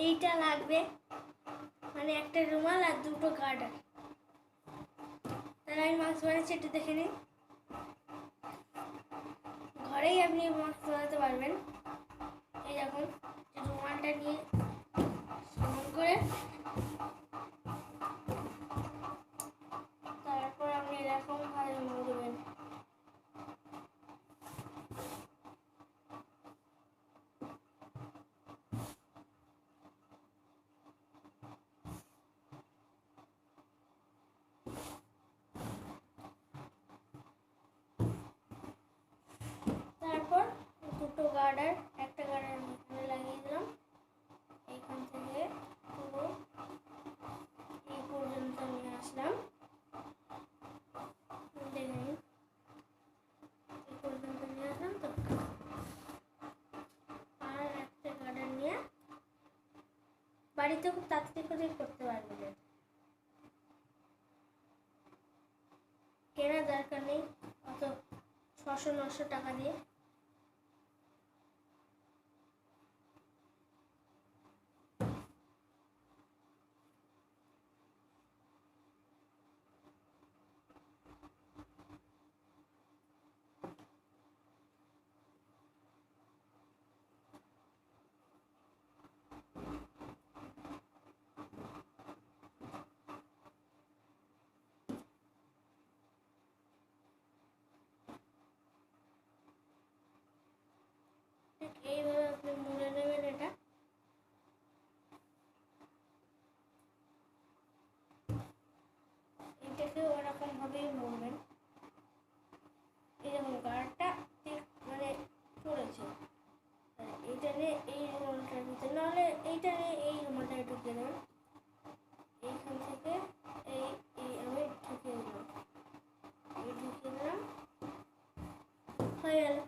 এইটা লাগবে, মানে একটা রুমাল আর দুটো গার্ডার। তাহলে আমি মাস্ক বানাচ্ছি, একটু দেখে নিন। ঘরেই আপনি মাস্ক বানাতে পারবেন। এই দেখুন, রুমালটা নিয়ে সমান করে তারপর আপনি এরকম ভাবে মুড়বেন। তারপর দুটো গার্ডার, একটা গার্ডার এখানে লাগিয়ে দিলাম, এইখান থেকে পুরো এই পর্যন্ত নিয়ে আসলাম। দেখে নিন, এই পর্যন্ত নিয়ে আসলাম তো। আর একটা গার্ডার নিয়ে বাড়িতে খুব তাড়াতাড়ি করে করতে পারবেন, কেনার দরকার নেই অত 600-900 টাকা দিয়ে। ঠিক এইভাবে আপনি মুড়ে নেবেন এটা। এটাকে ওরকম ভাবেই মুড়বেন। এই যেমন গাঢ়টা ঠিক মানে পড়েছে, এইটা নিয়ে এই রুমালটার ভিতরে, নাহলে এইটা নিয়ে এই রুমালটায় ঢুকিয়ে দেবেন। এইখান থেকে এই এই আমি ঢুকিয়ে দিলাম, এই ঢুকিয়ে দিলাম, হয়ে গেল।